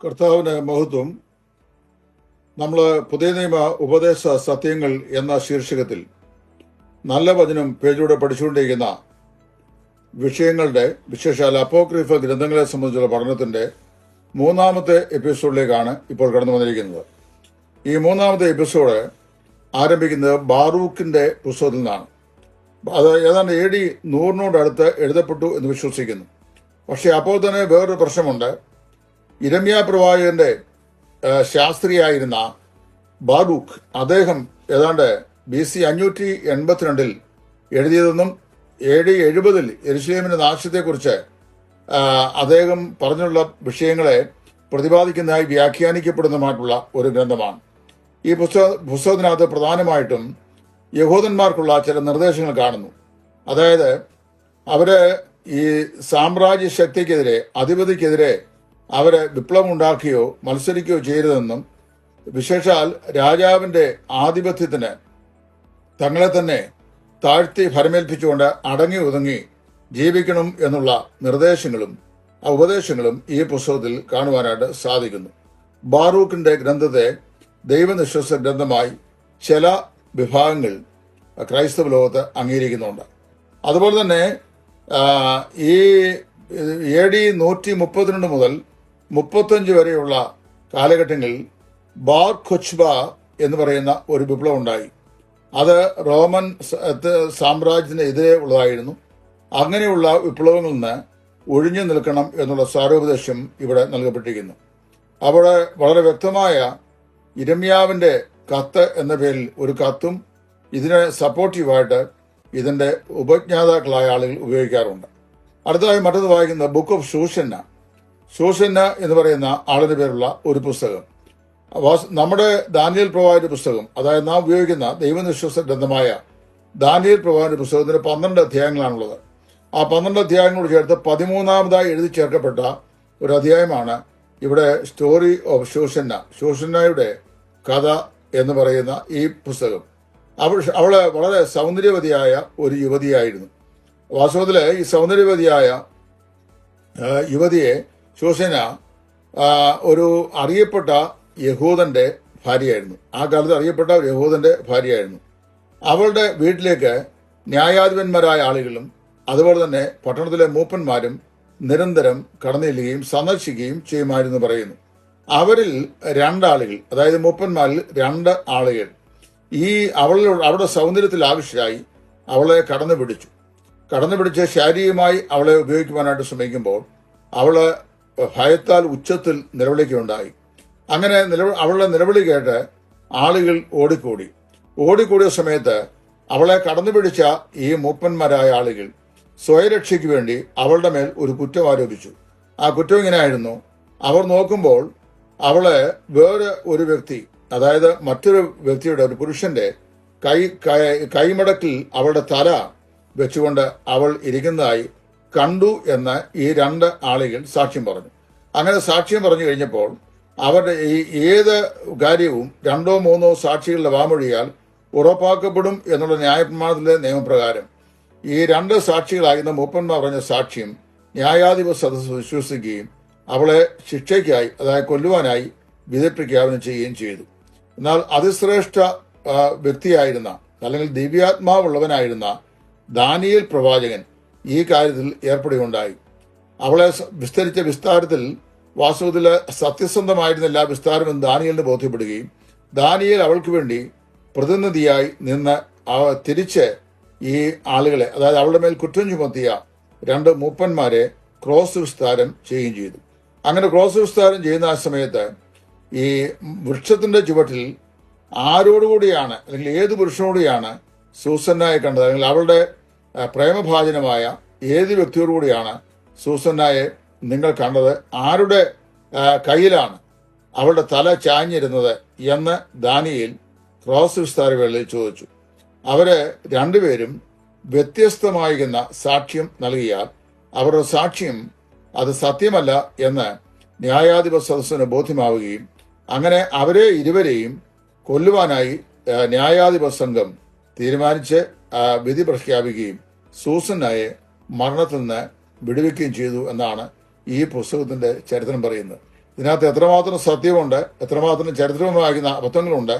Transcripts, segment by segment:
കർത്താവിന് മഹത്വം. നമ്മൾ പുതിയ നിയമ ഉപദേശ സത്യങ്ങൾ എന്ന ശീർഷകത്തിൽ നല്ല വചനം പേജിലൂടെ പഠിച്ചുകൊണ്ടിരിക്കുന്ന വിഷയങ്ങളുടെ, വിശേഷാൽ അപ്പോക്രിഫ ഗ്രന്ഥങ്ങളെ സംബന്ധിച്ചുള്ള പഠനത്തിന്റെ മൂന്നാമത്തെ എപ്പിസോഡിലേക്കാണ് ഇപ്പോൾ കടന്നു വന്നിരിക്കുന്നത്. ഈ മൂന്നാമത്തെ എപ്പിസോഡ് ആരംഭിക്കുന്നത് ബാറൂക്കിന്റെ പുസ്തകത്തിൽ നിന്നാണ്. അത് ഏതാണ്ട് AD 100 എഴുതപ്പെട്ടു എന്ന് വിശ്വസിക്കുന്നു. പക്ഷെ അപ്പോൾ തന്നെ വേറൊരു പ്രശ്നമുണ്ട്. യിരെമ്യാ പ്രവാചകന്റെ ശാസ്ത്രിയായിരുന്ന ബാറൂക്ക്, അദ്ദേഹം ഏതാണ്ട് BC 582 എഴുതിയതെന്നും AD 70 യെരുശലേമിന്റെ നാശത്തെക്കുറിച്ച് അദ്ദേഹം പറഞ്ഞുള്ള വിഷയങ്ങളെ പ്രതിപാദിക്കുന്നതായി വ്യാഖ്യാനിക്കപ്പെടുന്നതുമായിട്ടുള്ള ഒരു ഗ്രന്ഥമാണ്. ഈ പുസ്തകത്തിനകത്ത് പ്രധാനമായിട്ടും യഹൂദന്മാർക്കുള്ള ചില നിർദ്ദേശങ്ങൾ കാണുന്നു. അതായത് അവര് ഈ സാമ്രാജ്യ ശക്തിക്കെതിരെ, അധിപതിക്കെതിരെ അവര് വിപ്ലവം ഉണ്ടാക്കുകയോ മത്സരിക്കുകയോ ചെയ്യരുതെന്നും, വിശേഷാൽ രാജാവിന്റെ ആധിപത്യത്തിന് തങ്ങളെ തന്നെ താഴ്ത്തി ഫലമേൽപ്പിച്ചുകൊണ്ട് അടങ്ങി ഒതുങ്ങി ജീവിക്കണം എന്നുള്ള നിർദ്ദേശങ്ങളും ഉപദേശങ്ങളും ഈ പുസ്തകത്തിൽ കാണുവാനായിട്ട് സാധിക്കുന്നു. ബാറൂക്കിന്റെ ഗ്രന്ഥത്തെ ദൈവനിശ്വാസ ഗ്രന്ഥമായി ചില വിഭാഗങ്ങൾ ക്രൈസ്തവ ലോകത്ത് അംഗീകരിക്കുന്നുണ്ട്. അതുപോലെ തന്നെ ഈ AD 132 മുതൽ 35 വരെയുള്ള കാലഘട്ടങ്ങളിൽ ബാർ കൊച്ബ എന്ന് പറയുന്ന ഒരു വിപ്ലവം ഉണ്ടായി. അത് റോമൻ സാമ്രാജ്യത്തിനെതിരെ ഉള്ളതായിരുന്നു. അങ്ങനെയുള്ള വിപ്ലവങ്ങളിൽ നിന്ന് ഒഴിഞ്ഞു നിൽക്കണം എന്നുള്ള സാരോപദേശം ഇവിടെ നൽകപ്പെട്ടിരിക്കുന്നു. അവിടെ വളരെ വ്യക്തമായ യിരെമ്യാവിന്റെ കത്ത് എന്ന പേരിൽ ഒരു കത്തും ഇതിന് സപ്പോർട്ടീവായിട്ട് ഇതിന്റെ ഉപജ്ഞാതാക്കളായ ആളുകൾ ഉപയോഗിക്കാറുണ്ട്. അടുത്തതായി മറ്റൊന്ന് വായിക്കുന്ന ബുക്ക് ഓഫ് ശൂഷന്ന എന്ന് പറയുന്ന ആളിന് പേരുള്ള ഒരു പുസ്തകം. നമ്മുടെ ദാനിയേൽ പ്രവാചകന്റെ പുസ്തകം, അതായത് നാം ഉപയോഗിക്കുന്ന ദൈവനിശ്വാസ ഗ്രന്ഥമായ ദാനിയേൽ പ്രവാചകന്റെ പുസ്തകത്തിന് 12 അധ്യായങ്ങളാണുള്ളത്. ആ 12 അധ്യായങ്ങളോട് ചേർത്ത് 13ാമതായി എഴുതി ചേർക്കപ്പെട്ട ഒരു അധ്യായമാണ് ഇവിടെ സ്റ്റോറി ഓഫ് ശൂഷന്നയുടെ കഥ എന്ന് പറയുന്ന ഈ പുസ്തകം. അവള് വളരെ സൗന്ദര്യവതിയായ ഒരു യുവതിയായിരുന്നു. വാസ്തവത്തില് ഈ സൗന്ദര്യവതിയായ യുവതിയെ ശൂഷന്ന ഒരു അറിയപ്പെട്ട യഹൂദന്റെ ഭാര്യയായിരുന്നു. ആ കാലത്ത് അറിയപ്പെട്ട ഒരു യഹൂദന്റെ ഭാര്യയായിരുന്നു. അവളുടെ വീട്ടിലേക്ക് ന്യായാധിപന്മാരായ ആളുകളും അതുപോലെ തന്നെ പട്ടണത്തിലെ മൂപ്പന്മാരും നിരന്തരം കടന്നു ചെല്ലുകയും സന്ദർശിക്കുകയും ചെയ്യുമായിരുന്നു പറയുന്നു. അവരിൽ 2 ആളുകൾ, അതായത് മൂപ്പന്മാരിൽ 2 ആളുകൾ അവളുടെ സൗന്ദര്യത്തിൽ ആകർഷരായി അവളെ കടന്നു പിടിച്ച് ശാരീരികമായി അവളെ ഉപയോഗിക്കുവാനായിട്ട് ശ്രമിക്കുമ്പോൾ അവള് ഭയത്താൽ ഉച്ചത്തിൽ നിലവിളിക്കുകയുണ്ടായി. അങ്ങനെ അവളുടെ നിലവിളി കേട്ട് ആളുകൾ ഓടിക്കൂടിയ സമയത്ത് അവളെ കടന്നു പിടിച്ച ഈ മൂപ്പന്മാരായ ആളുകൾ സ്വയരക്ഷയ്ക്ക് വേണ്ടി അവളുടെ മേൽ ഒരു കുറ്റം ആരോപിച്ചു. ആ കുറ്റം ഇങ്ങനെയായിരുന്നു: അവർ നോക്കുമ്പോൾ അവളെ വേറെ ഒരു വ്യക്തി, അതായത് മറ്റൊരു വ്യക്തിയുടെ, ഒരു പുരുഷന്റെ കൈമടക്കിൽ അവളുടെ തല വെച്ചുകൊണ്ട് അവൾ ഇരിക്കുന്നതായി കണ്ടു എന്ന് ഈ 2 ആളുകൾ സാക്ഷ്യം പറഞ്ഞു. അങ്ങനെ സാക്ഷ്യം പറഞ്ഞു കഴിഞ്ഞപ്പോൾ അവരുടെ ഈ ഏത് കാര്യവും 2ഓ 3ഓ സാക്ഷികളുടെ വാമൊഴിയാൽ ഉറപ്പാക്കപ്പെടും എന്നുള്ള ന്യായപ്രമാണത്തിലെ നിയമപ്രകാരം ഈ 2 സാക്ഷികളായിരുന്ന മൂപ്പന്മാർ പറഞ്ഞ സാക്ഷ്യം ന്യായാധിപ സദസ്സ് വിശ്വസിക്കുകയും അവളെ ശിക്ഷയ്ക്കായി, അതായത് കൊല്ലുവാനായി വിധി പ്രഖ്യാപനം ചെയ്യുകയും ചെയ്തു. എന്നാൽ അതിശ്രേഷ്ഠ വ്യക്തിയായിരുന്ന, അല്ലെങ്കിൽ ദിവ്യാത്മാവുള്ളവനായിരുന്ന ദാനിയേൽ പ്രവാചകൻ ഈ കാര്യത്തിൽ ഏർപ്പെടുകയുണ്ടായി. അവളെ വിസ്തരിച്ച വിസ്താരത്തിൽ വാസ്തവത്തിൽ സത്യസന്ധമായിരുന്നില്ല വിസ്താരമെന്ന് ദാനിയേലിന് ബോധ്യപ്പെടുകയും ദാനിയേൽ അവൾക്ക് വേണ്ടി പ്രതിനിധിയായി നിന്ന് തിരിച്ച് ഈ ആളുകളെ, അതായത് അവളുടെ മേൽ കുറ്റം ചുമത്തിയ 2 മൂപ്പന്മാരെ ക്രോസ് വിസ്താരം ചെയ്യുകയും ചെയ്തു. അങ്ങനെ ക്രോസ് വിസ്താരം ചെയ്യുന്ന ആ സമയത്ത് ഈ വൃക്ഷത്തിന്റെ ചുവട്ടിൽ ആരോടുകൂടിയാണ്, അല്ലെങ്കിൽ ഏത് പുരുഷനോടുകൂടിയാണ് സൂസന്നായെ കണ്ടത്, അല്ലെങ്കിൽ അവളുടെ പ്രേമഭാജനമായ ഏത് വ്യക്തിയോടുകൂടിയാണ് സൂസന്നായെ നിങ്ങൾ കണ്ടത്, ആരുടെ കയ്യിലാണ് അവളുടെ തല ചാഞ്ഞിരുന്നത് എന്ന് ദാനിയേൽ ക്രോസ് വിസ്താര വേളയിൽ ചോദിച്ചു. അവര് 2 പേരും വ്യത്യസ്തമായിരുന്ന സാക്ഷ്യം നൽകിയാൽ അവരുടെ സാക്ഷ്യം അത് സത്യമല്ല എന്ന് ന്യായാധിപ സദസ്സിന് ബോധ്യമാവുകയും അങ്ങനെ അവരെ ഇരുവരെയും കൊല്ലുവാനായി ന്യായാധിപ സംഘം തീരുമാനിച്ച് വിധി പ്രഖ്യാപിക്കുകയും സൂസന്നായെ മരണത്തിൽ നിന്ന് വിടുവിക്കുകയും ചെയ്തു എന്നാണ് ഈ പുസ്തകത്തിന്റെ ചരിത്രം പറയുന്നത്. ഇതിനകത്ത് എത്രമാത്രം സത്യമുണ്ട്, എത്രമാത്രം ചരിത്രവുമാകുന്ന അബദ്ധങ്ങളുണ്ട്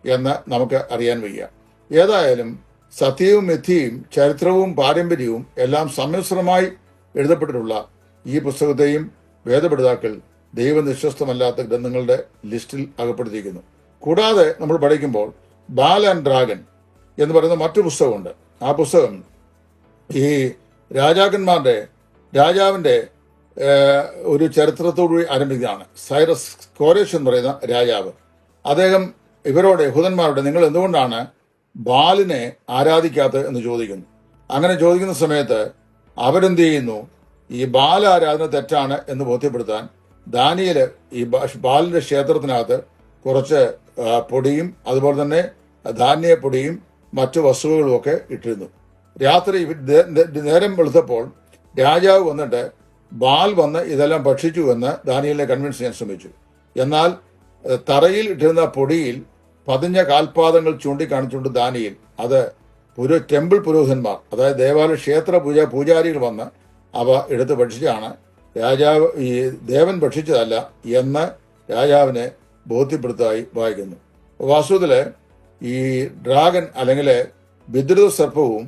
എന്ന് നമുക്ക് അറിയാൻ വയ്യ. ഏതായാലും സത്യവും മിഥ്യയും ചരിത്രവും പാരമ്പര്യവും എല്ലാം സമ്മിശ്രമായി എഴുതപ്പെട്ടിട്ടുള്ള ഈ പുസ്തകത്തെയും വേദപഠിതാക്കൾ ദൈവനിശ്വസ്തമല്ലാത്ത ഗ്രന്ഥങ്ങളുടെ ലിസ്റ്റിൽ അകപ്പെടുത്തിയിരിക്കുന്നു. കൂടാതെ നമ്മൾ പഠിക്കുമ്പോൾ ബാൽ ആൻഡ് ഡ്രാഗൺ എന്ന് പറയുന്ന മറ്റു പുസ്തകമുണ്ട്. ആ പുസ്തകം ഈ രാജാവിൻ്റെ ഒരു ചരിത്രത്തോടുകൂടി ആരംഭിക്കുകയാണ്. സൈറസ് കോരേഷ് എന്ന് പറയുന്ന രാജാവ്, അദ്ദേഹം ഇവരോട് യഹൂദന്മാരോട് നിങ്ങൾ എന്തുകൊണ്ടാണ് ബാലിനെ ആരാധിക്കാത്തത് എന്ന് ചോദിക്കുന്നു. അങ്ങനെ ചോദിക്കുന്ന സമയത്ത് അവരെന്ത് ചെയ്യുന്നു, ഈ ബാൽ ആരാധന തെറ്റാണ് എന്ന് ബോധ്യപ്പെടുത്താൻ ദാനിയേൽ ഈ ബാലിന്റെ ക്ഷേത്രത്തിനകത്ത് കുറച്ച് പൊടിയും അതുപോലെ തന്നെ ധാന്യപ്പൊടിയും മറ്റു വസ്തുക്കളും ഒക്കെ ഇട്ടിരുന്നു. രാത്രി നേരം വെളുത്തപ്പോൾ രാജാവ് വന്നിട്ട് ബാൽ വന്ന് ഇതെല്ലാം ഭക്ഷിച്ചു എന്ന് ദാനിയേലിനെ കൺവിൻസ് ചെയ്യാൻ ശ്രമിച്ചു. എന്നാൽ തറയിൽ ഇട്ടിരുന്ന പൊടിയിൽ പതിഞ്ഞ കാൽപാദങ്ങൾ ചൂണ്ടിക്കാണിച്ചുകൊണ്ട് ദാനിയേൽ അത് ടെമ്പിൾ പുരോഹിതന്മാർ, അതായത് ദേവാലയ ക്ഷേത്ര പൂജാരികൾ വന്ന് അവ എടുത്ത് ഭക്ഷിച്ചാണ് രാജാവ് ഈ ദേവൻ ഭക്ഷിച്ചതല്ല എന്ന് രാജാവിനെ ബോധ്യപ്പെടുത്തായി വായിക്കുന്നു. വാസ്തവത്തില് ഈ ഡ്രാഗൻ അല്ലെങ്കിൽ വിദ്രുത സർപ്പവും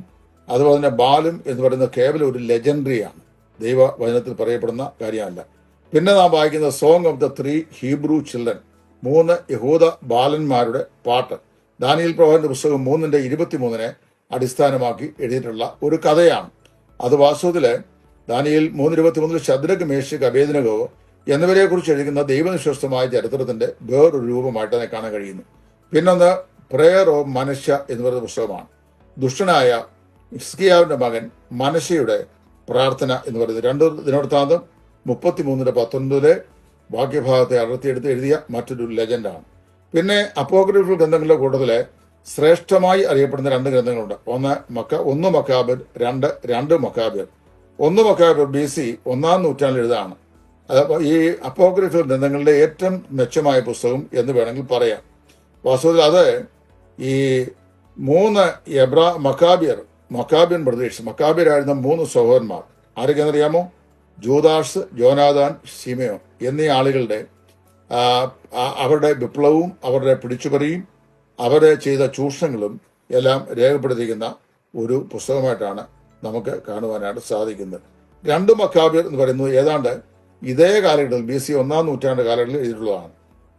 അതുപോലെ തന്നെ ബാലും എന്ന് പറയുന്നത് കേവലം ഒരു ലെജൻഡറിയാണ്, ദൈവവചനത്തിൽ പറയപ്പെടുന്ന കാര്യമല്ല. പിന്നെ നാം വായിക്കുന്ന song of the 3 Hebrew children, 3 യഹൂദ ബാലന്മാരുടെ പാട്ട്, ദാനിയേൽ പ്രവാചകന്റെ പുസ്തകം 3:23 അടിസ്ഥാനമാക്കി എഴുതിയിട്ടുള്ള ഒരു കഥയാണ്. അത് വാസ്തവത്തില് ദാനിയേൽ 3:23 ശദ്രക്, മേശക്, അബേദ്നെഗോ എന്നിവരെ കുറിച്ച് എഴുതുന്ന ദൈവനിശ്വസ്തമായ ചരിത്രത്തിന്റെ വേറൊരു രൂപമായിട്ട് അതിനെ കാണാൻ കഴിയുന്നു. പിന്നൊന്ന് പ്രേയർ ഓഫ് മനശ്ശ എന്ന് പറയുന്ന പുസ്തകമാണ്. ദുഷ്ടനായ ഹിസ്കിയാവിന്റെ മകൻ മനശ്ശയുടെ പ്രാർത്ഥന എന്ന് പറയുന്നത് 2 ദിനവൃത്താന്തം 33:19 വാക്യഭാഗത്തെ അടർത്തിയെടുത്ത് എഴുതിയ മറ്റൊരു ലെജൻഡാണ്. പിന്നെ അപ്പോക്രിഫൽ ഗ്രന്ഥങ്ങളുടെ കൂട്ടത്തിലെ ശ്രേഷ്ഠമായി അറിയപ്പെടുന്ന 2 ഗ്രന്ഥങ്ങളുണ്ട്. ഒന്ന് മക്കാബിർ, 2 മക്കാബിർ. 1 മക്കാബിർ BC 1-ാം നൂറ്റാണ്ടിൽ എഴുതാണ്. ഈ അപ്പോക്രിഫൽ ഗ്രന്ഥങ്ങളുടെ ഏറ്റവും മെച്ചമായ പുസ്തകം എന്ന് വേണമെങ്കിൽ പറയാം. വാസ്തവത്തിൽ അത് ഈ 3 മക്കാബിയൻ ബ്രദേഴ്സ്, മക്കാബിയരായിരുന്ന 3 സഹോദരന്മാർ ആരൊക്കെയെന്നറിയാമോ? ജൂദാസ്, ജോനാഥാൻ, ശിമയോൻ എന്നീ ആളുകളുടെ അവരുടെ വിപ്ലവവും അവരുടെ പിടിച്ചുപറിയും അവരെ ചെയ്ത ചൂഷണങ്ങളും എല്ലാം രേഖപ്പെടുത്തിയിരിക്കുന്ന ഒരു പുസ്തകമായിട്ടാണ് നമുക്ക് കാണുവാനായിട്ട് സാധിക്കുന്നത്. 2 മക്കാബിയർ എന്ന് പറയുന്നത് ഏതാണ്ട് ഇതേ കാലഘട്ടത്തിൽ BC 1-ാം നൂറ്റാണ്ട് കാലഘട്ടത്തിൽ എഴുതിയിട്ടുള്ളതാണ്.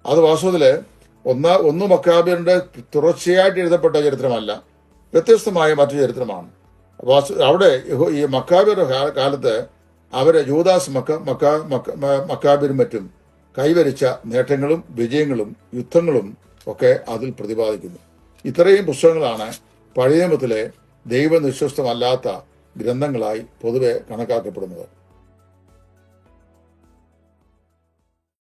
അത് വാസ്തവത്തില് 1 മക്കാബിയറിന്റെ തുടർച്ചയായിട്ട് എഴുതപ്പെട്ട ചരിത്രമല്ല, വ്യത്യസ്തമായ മറ്റു ചരിത്രമാണ്. അവിടെ ഈ മക്കാബിയർ കാലത്ത് അവരെ ജൂദാസ് മക്കാബിയരും മറ്റും കൈവരിച്ച നേട്ടങ്ങളും വിജയങ്ങളും യുദ്ധങ്ങളും ഒക്കെ അതിൽ പ്രതിപാദിക്കുന്നു. ഇത്രയും പുസ്തകങ്ങളാണ് പഴയ നിയമത്തിലെ ദൈവനിശ്വസ്തമല്ലാത്ത ഗ്രന്ഥങ്ങളായി പൊതുവെ കണക്കാക്കപ്പെടുന്നത്.